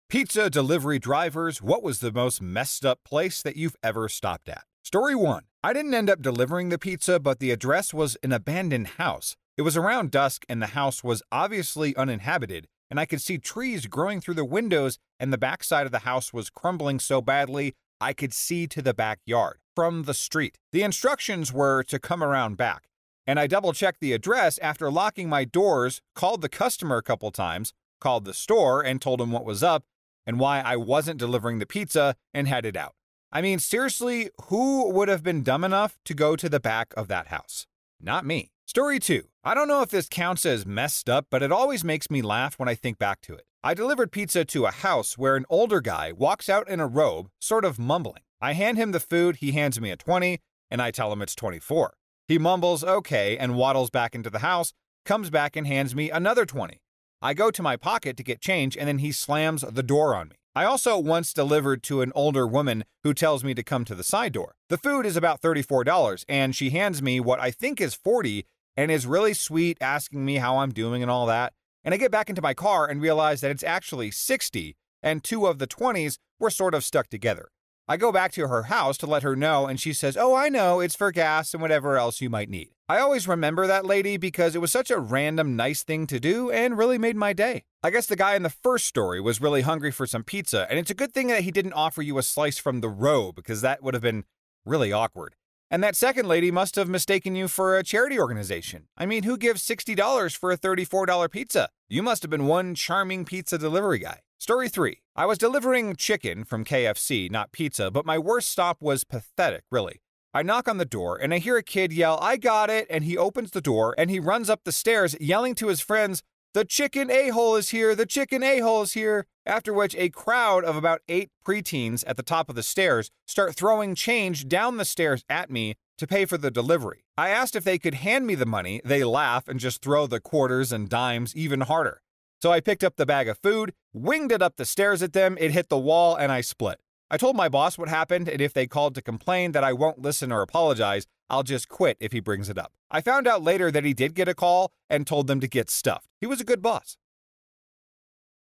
Pizza delivery drivers, what was the most messed up place that you've ever stopped at? Story 1. I didn't end up delivering the pizza, but the address was an abandoned house. It was around dusk and the house was obviously uninhabited, and I could see trees growing through the windows, and the backside of the house was crumbling so badly I could see to the backyard from the street. The instructions were to come around back, and I double-checked the address after locking my doors, called the customer a couple times, called the store and told him what was up and why I wasn't delivering the pizza, and headed out. I mean, seriously, who would have been dumb enough to go to the back of that house? Not me. Story 2. I don't know if this counts as messed up, but it always makes me laugh when I think back to it. I delivered pizza to a house where an older guy walks out in a robe, sort of mumbling. I hand him the food, he hands me a 20, and I tell him it's 24. He mumbles okay and waddles back into the house, comes back and hands me another 20. I go to my pocket to get change, and then he slams the door on me. I also once delivered to an older woman who tells me to come to the side door. The food is about $34, and she hands me what I think is $40 and is really sweet, asking me how I'm doing and all that. And I get back into my car and realize that it's actually $60, and 2 of the 20s were sort of stuck together. I go back to her house to let her know, and she says, "Oh, I know, it's for gas and whatever else you might need." I always remember that lady because it was such a random nice thing to do and really made my day. I guess the guy in the first story was really hungry for some pizza, and it's a good thing that he didn't offer you a slice from the robe because that would have been really awkward. And that second lady must have mistaken you for a charity organization. I mean, who gives $60 for a $34 pizza? You must have been one charming pizza delivery guy. Story 3. I was delivering chicken from KFC, not pizza, but my worst stop was pathetic, really. I knock on the door and I hear a kid yell, "I got it," and he opens the door and he runs up the stairs yelling to his friends, "The chicken a-hole is here, the chicken a-hole is here," after which a crowd of about 8 preteens at the top of the stairs start throwing change down the stairs at me to pay for the delivery. I asked if they could hand me the money, they laugh and just throw the quarters and dimes even harder. So I picked up the bag of food, winged it up the stairs at them, it hit the wall, and I split. I told my boss what happened, and if they called to complain that I won't listen or apologize, I'll just quit if he brings it up. I found out later that he did get a call and told them to get stuffed. He was a good boss.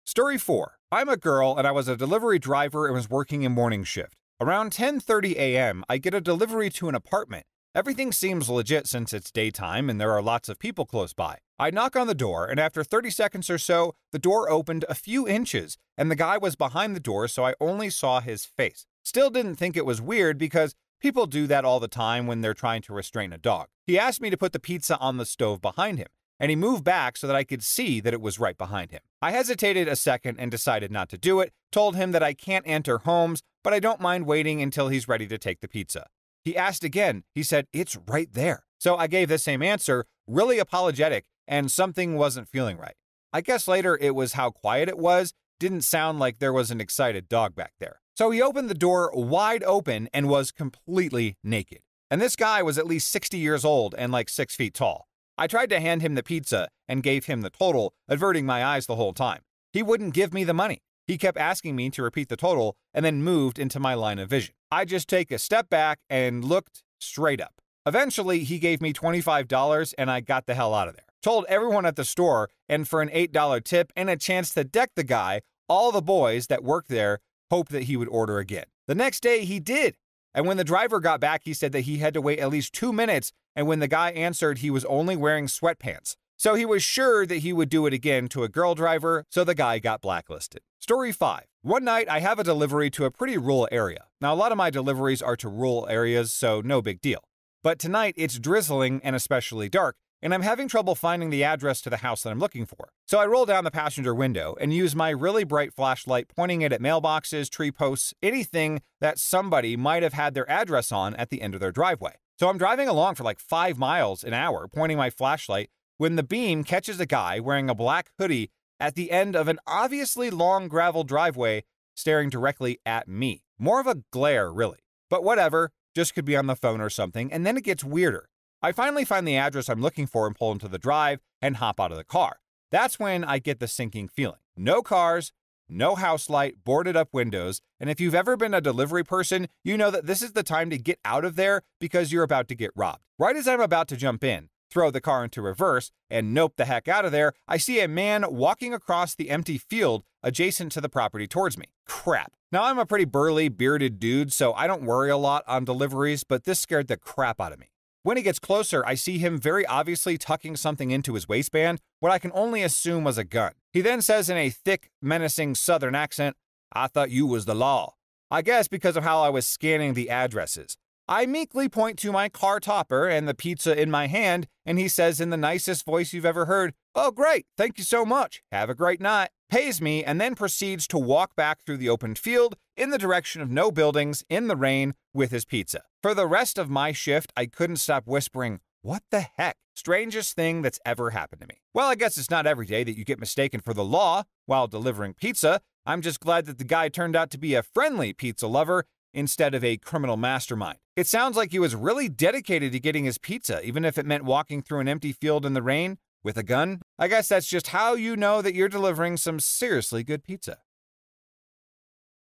Story 4. I'm a girl and I was a delivery driver and was working a morning shift. Around 10:30 a.m., I get a delivery to an apartment. Everything seems legit since it's daytime and there are lots of people close by. I knock on the door, and after 30 seconds or so, the door opened a few inches, and the guy was behind the door, so I only saw his face. Still didn't think it was weird because people do that all the time when they're trying to restrain a dog. He asked me to put the pizza on the stove behind him, and he moved back so that I could see that it was right behind him. I hesitated a second and decided not to do it, told him that I can't enter homes, but I don't mind waiting until he's ready to take the pizza. He asked again. He said, "It's right there." So I gave the same answer, really apologetic, and something wasn't feeling right. I guess later it was how quiet it was, didn't sound like there was an excited dog back there. So he opened the door wide open and was completely naked. And this guy was at least 60 years old and like 6 feet tall. I tried to hand him the pizza and gave him the total, averting my eyes the whole time. He wouldn't give me the money. He kept asking me to repeat the total and then moved into my line of vision. I just take a step back and looked straight up. Eventually, he gave me $25 and I got the hell out of there. Told everyone at the store, and for an $8 tip and a chance to deck the guy, all the boys that worked there hoped that he would order again. The next day, he did. And when the driver got back, he said that he had to wait at least 2 minutes, and when the guy answered, he was only wearing sweatpants. So he was sure that he would do it again to a girl driver, so the guy got blacklisted. Story 5. One night, I have a delivery to a pretty rural area. Now, a lot of my deliveries are to rural areas, so no big deal. But tonight, it's drizzling and especially dark, and I'm having trouble finding the address to the house that I'm looking for. So I roll down the passenger window and use my really bright flashlight, pointing it at mailboxes, tree posts, anything that somebody might have had their address on at the end of their driveway. So I'm driving along for like 5 miles an hour, pointing my flashlight, when the beam catches a guy wearing a black hoodie at the end of an obviously long gravel driveway, staring directly at me. More of a glare, really. But whatever, just could be on the phone or something, and then it gets weirder. I finally find the address I'm looking for and pull into the drive and hop out of the car. That's when I get the sinking feeling. No cars, no house light, boarded up windows, and if you've ever been a delivery person, you know that this is the time to get out of there because you're about to get robbed. Right as I'm about to jump in, throw the car into reverse, and nope the heck out of there, I see a man walking across the empty field adjacent to the property towards me. Crap. Now, I'm a pretty burly, bearded dude, so I don't worry a lot on deliveries, but this scared the crap out of me. When he gets closer, I see him very obviously tucking something into his waistband, what I can only assume was a gun. He then says in a thick, menacing southern accent, "I thought you was the law." I guess because of how I was scanning the addresses. I meekly point to my car topper and the pizza in my hand, and he says in the nicest voice you've ever heard, "Oh great, thank you so much, have a great night," pays me, and then proceeds to walk back through the open field in the direction of no buildings in the rain with his pizza. For the rest of my shift, I couldn't stop whispering, "What the heck? Strangest thing that's ever happened to me." Well, I guess it's not every day that you get mistaken for the law while delivering pizza. I'm just glad that the guy turned out to be a friendly pizza lover instead of a criminal mastermind. It sounds like he was really dedicated to getting his pizza, even if it meant walking through an empty field in the rain with a gun. I guess that's just how you know that you're delivering some seriously good pizza.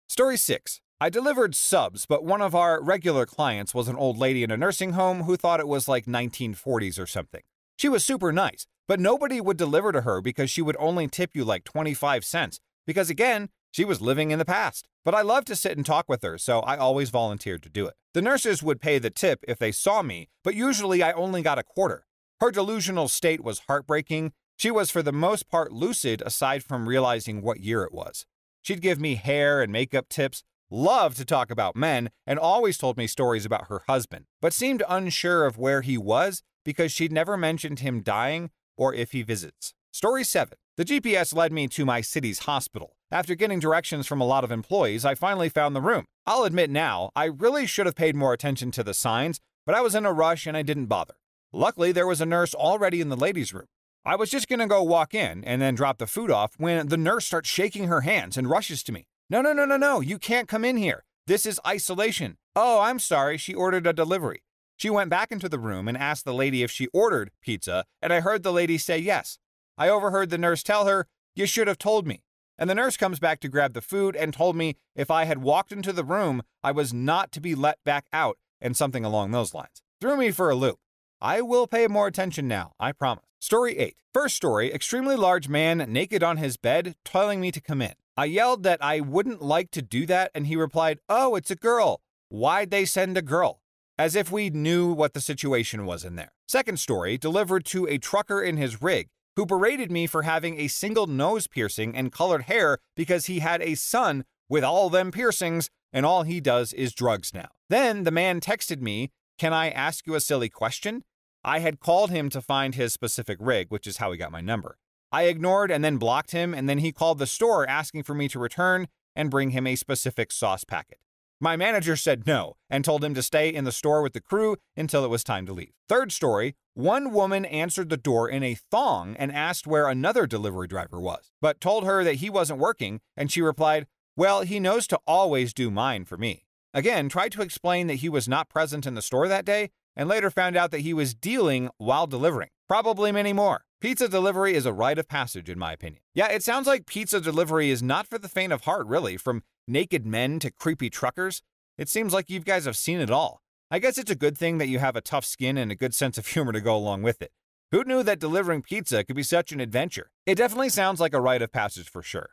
Story 6. I delivered subs, but one of our regular clients was an old lady in a nursing home who thought it was like 1940s or something. She was super nice, but nobody would deliver to her because she would only tip you like 25 cents, because again, she was living in the past. But I loved to sit and talk with her, so I always volunteered to do it. The nurses would pay the tip if they saw me, but usually I only got a quarter. Her delusional state was heartbreaking. She was for the most part lucid aside from realizing what year it was. She'd give me hair and makeup tips, loved to talk about men, and always told me stories about her husband, but seemed unsure of where he was because she'd never mentioned him dying or if he visits. Story 7. The GPS led me to my city's hospital. After getting directions from a lot of employees, I finally found the room. I'll admit now, I really should have paid more attention to the signs, but I was in a rush and I didn't bother. Luckily, there was a nurse already in the ladies' room. I was just gonna go walk in and then drop the food off when the nurse starts shaking her hands and rushes to me. No, you can't come in here. This is isolation. Oh, I'm sorry, she ordered a delivery. She went back into the room and asked the lady if she ordered pizza, and I heard the lady say yes. I overheard the nurse tell her, "You should have told me." And the nurse comes back to grab the food and told me if I had walked into the room, I was not to be let back out, and something along those lines. Threw me for a loop. I will pay more attention now, I promise. Story 8. First story, extremely large man naked on his bed, telling me to come in. I yelled that I wouldn't like to do that, and he replied, "Oh, it's a girl. Why'd they send a girl?" As if we knew what the situation was in there. Second story, delivered to a trucker in his rig, who berated me for having a single nose piercing and colored hair because he had a son with all them piercings and all he does is drugs now. Then the man texted me, "Can I ask you a silly question?" I had called him to find his specific rig, which is how he got my number. I ignored and then blocked him, and then he called the store asking for me to return and bring him a specific sauce packet. My manager said no and told him to stay in the store with the crew until it was time to leave. Third story, one woman answered the door in a thong and asked where another delivery driver was, but told her that he wasn't working, and she replied, "Well, he knows to always do mine for me." Again, tried to explain that he was not present in the store that day, and later found out that he was dealing while delivering. Probably many more. Pizza delivery is a rite of passage, in my opinion. Yeah, it sounds like pizza delivery is not for the faint of heart, really. From naked men to creepy truckers, it seems like you guys have seen it all. I guess it's a good thing that you have a tough skin and a good sense of humor to go along with it. Who knew that delivering pizza could be such an adventure? It definitely sounds like a rite of passage for sure.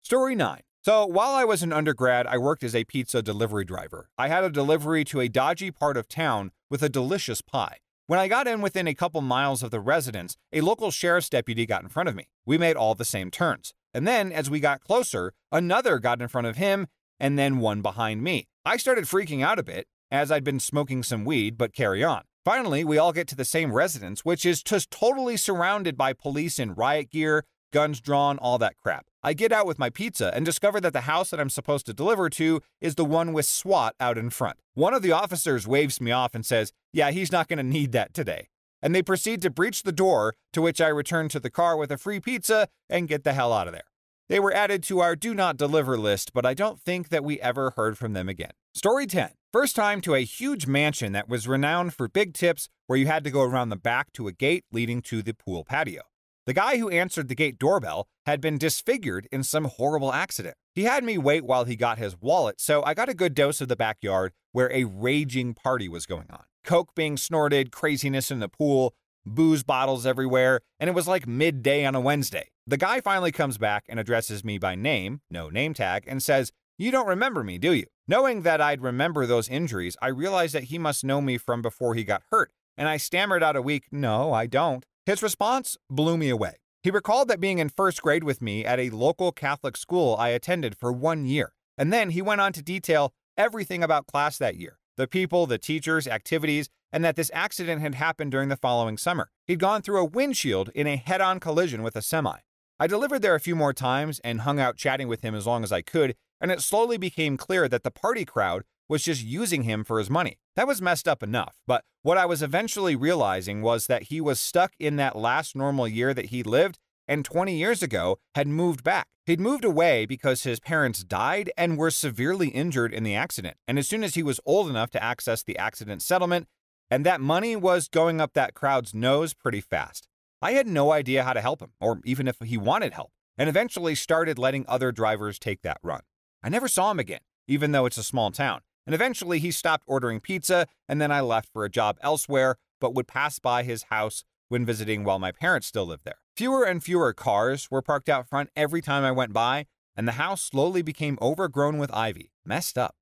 Story 9. So while I was an undergrad, I worked as a pizza delivery driver. I had a delivery to a dodgy part of town with a delicious pie. When I got in within a couple miles of the residence, a local sheriff's deputy got in front of me. We made all the same turns. And then, as we got closer, another got in front of him, and then one behind me. I started freaking out a bit, as I'd been smoking some weed, but carry on. Finally, we all get to the same residence, which is just totally surrounded by police in riot gear, guns drawn, all that crap. I get out with my pizza and discover that the house that I'm supposed to deliver to is the one with SWAT out in front. One of the officers waves me off and says, "Yeah, he's not going to need that today." And they proceed to breach the door, to which I return to the car with a free pizza and get the hell out of there. They were added to our do not deliver list, but I don't think that we ever heard from them again. Story 10. First time to a huge mansion that was renowned for big tips where you had to go around the back to a gate leading to the pool patio. The guy who answered the gate doorbell had been disfigured in some horrible accident. He had me wait while he got his wallet, so I got a good dose of the backyard where a raging party was going on. Coke being snorted, craziness in the pool, booze bottles everywhere, and it was like midday on a Wednesday. The guy finally comes back and addresses me by name, no name tag, and says, "You don't remember me, do you?" Knowing that I'd remember those injuries, I realized that he must know me from before he got hurt, and I stammered out a weak, "No, I don't." His response blew me away. He recalled that being in first grade with me at a local Catholic school I attended for 1 year, and then he went on to detail everything about class that year, the people, the teachers, activities, and that this accident had happened during the following summer. He'd gone through a windshield in a head-on collision with a semi. I delivered there a few more times and hung out chatting with him as long as I could, and it slowly became clear that the party crowd was just using him for his money. That was messed up enough, but what I was eventually realizing was that he was stuck in that last normal year that he lived, and 20 years ago had moved back. He'd moved away because his parents died and were severely injured in the accident, and as soon as he was old enough to access the accident settlement, and that money was going up that crowd's nose pretty fast. I had no idea how to help him, or even if he wanted help, and eventually started letting other drivers take that run. I never saw him again, even though it's a small town. And eventually he stopped ordering pizza, and then I left for a job elsewhere, but would pass by his house when visiting while my parents still lived there. Fewer and fewer cars were parked out front every time I went by, and the house slowly became overgrown with ivy. Messed up.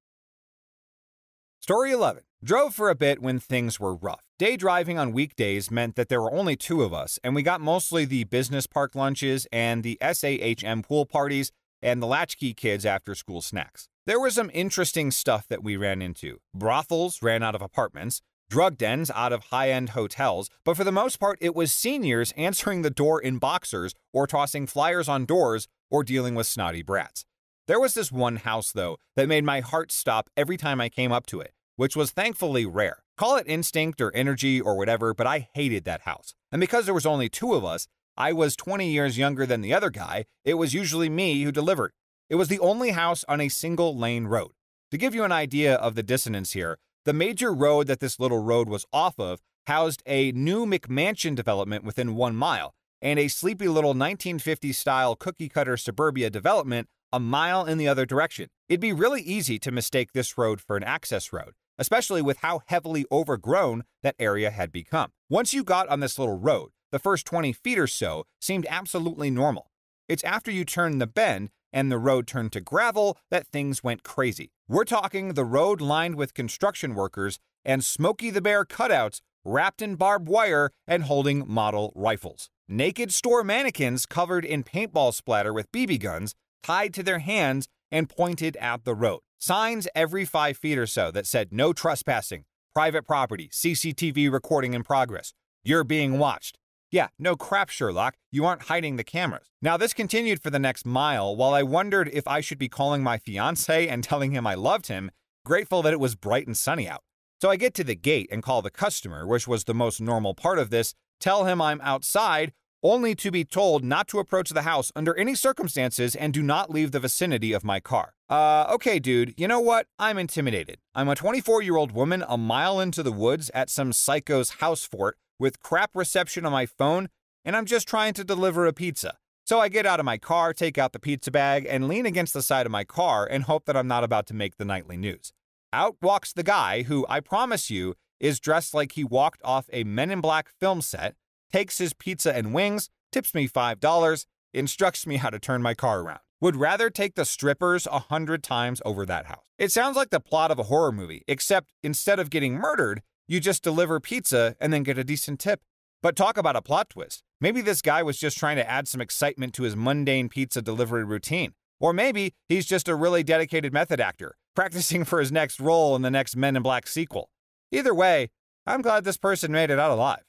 Story 11. Drove for a bit when things were rough. Day driving on weekdays meant that there were only 2 of us, and we got mostly the business park lunches and the SAHM pool parties and the latchkey kids after school snacks. There was some interesting stuff that we ran into. Brothels ran out of apartments, drug dens out of high-end hotels, but for the most part it was seniors answering the door in boxers or tossing flyers on doors or dealing with snotty brats. There was this one house, though, that made my heart stop every time I came up to it, which was thankfully rare. Call it instinct or energy or whatever, but I hated that house. And because there was only 2 of us, I was 20 years younger than the other guy, it was usually me who delivered. It was the only house on a single-lane road. To give you an idea of the dissonance here, the major road that this little road was off of housed a new McMansion development within 1 mile, and a sleepy little 1950s-style cookie-cutter suburbia development a mile in the other direction. It'd be really easy to mistake this road for an access road, especially with how heavily overgrown that area had become. Once you got on this little road, the first 20 feet or so seemed absolutely normal. It's after you turn the bend and the road turned to gravel that things went crazy. We're talking the road lined with construction workers and Smokey the Bear cutouts wrapped in barbed wire and holding model rifles. Naked store mannequins covered in paintball splatter with BB guns tied to their hands and pointed at the road. Signs every 5 feet or so that said no trespassing, private property, CCTV recording in progress, you're being watched. Yeah, no crap, Sherlock. You aren't hiding the cameras. Now, this continued for the next mile while I wondered if I should be calling my fiancé and telling him I loved him, grateful that it was bright and sunny out. So I get to the gate and call the customer, which was the most normal part of this, tell him I'm outside, only to be told not to approach the house under any circumstances and do not leave the vicinity of my car. Okay, dude, you know what? I'm intimidated. I'm a 24-year-old woman a mile into the woods at some psycho's house fort with crap reception on my phone, and I'm just trying to deliver a pizza. So I get out of my car, take out the pizza bag, and lean against the side of my car and hope that I'm not about to make the nightly news. Out walks the guy who, I promise you, is dressed like he walked off a Men in Black film set, takes his pizza and wings, tips me $5, instructs me how to turn my car around. Would rather take the strippers 100 times over that house. It sounds like the plot of a horror movie, except instead of getting murdered, you just deliver pizza and then get a decent tip. But talk about a plot twist. Maybe this guy was just trying to add some excitement to his mundane pizza delivery routine. Or maybe he's just a really dedicated method actor, practicing for his next role in the next Men in Black sequel. Either way, I'm glad this person made it out alive.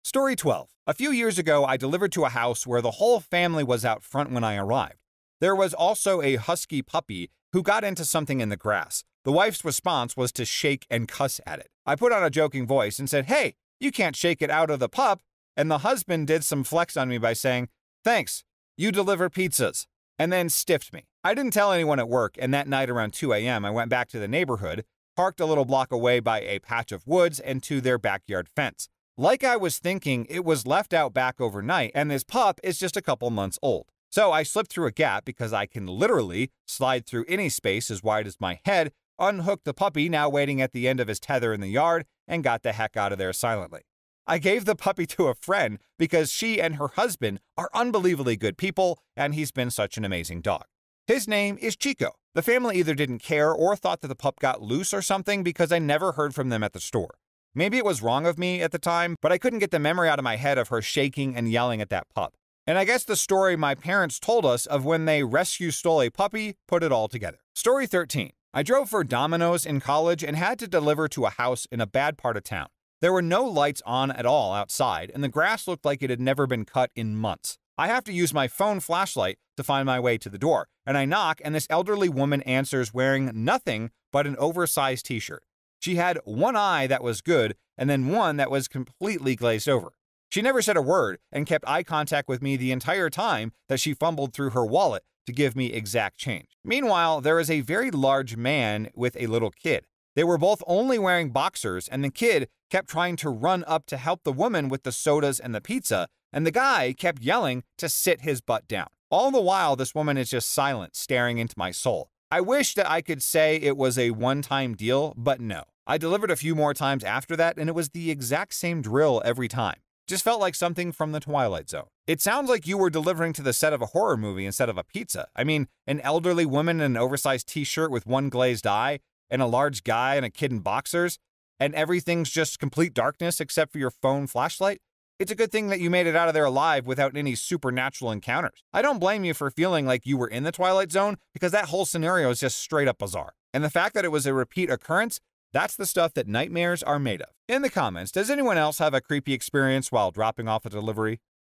Story 12. A few years ago, I delivered to a house where the whole family was out front when I arrived. There was also a husky puppy who got into something in the grass. The wife's response was to shake and cuss at it. I put on a joking voice and said, "Hey, you can't shake it out of the pup." And the husband did some flex on me by saying, "Thanks, you deliver pizzas," and then stiffed me. I didn't tell anyone at work, and that night around 2 a.m. I went back to the neighborhood, parked a little block away by a patch of woods and to their backyard fence. Like I was thinking, it was left out back overnight, and this pup is just a couple months old. So I slipped through a gap because I can literally slide through any space as wide as my head, unhooked the puppy now waiting at the end of his tether in the yard, and got the heck out of there silently. I gave the puppy to a friend because she and her husband are unbelievably good people, and he's been such an amazing dog. His name is Chico. The family either didn't care or thought that the pup got loose or something because I never heard from them at the store. Maybe it was wrong of me at the time, but I couldn't get the memory out of my head of her shaking and yelling at that pup. And I guess the story my parents told us of when they rescue stole a puppy put it all together. Story 13. I drove for Domino's in college and had to deliver to a house in a bad part of town. There were no lights on at all outside, and the grass looked like it had never been cut in months. I have to use my phone flashlight to find my way to the door, and I knock, and this elderly woman answers wearing nothing but an oversized t-shirt. She had one eye that was good, and then one that was completely glazed over. She never said a word and kept eye contact with me the entire time that she fumbled through her wallet to give me exact change. Meanwhile, there is a very large man with a little kid. They were both only wearing boxers, and the kid kept trying to run up to help the woman with the sodas and the pizza, and the guy kept yelling to sit his butt down. All the while, this woman is just silent, staring into my soul. I wish that I could say it was a one-time deal, but no. I delivered a few more times after that, and it was the exact same drill every time. Just felt like something from the Twilight Zone. It sounds like you were delivering to the set of a horror movie instead of a pizza. I mean, an elderly woman in an oversized t-shirt with one glazed eye, and a large guy and a kid in boxers, and everything's just complete darkness except for your phone flashlight. It's a good thing that you made it out of there alive without any supernatural encounters. I don't blame you for feeling like you were in the Twilight Zone because that whole scenario is just straight up bizarre. And the fact that it was a repeat occurrence, that's the stuff that nightmares are made of. In the comments, does anyone else have a creepy experience while dropping off a delivery?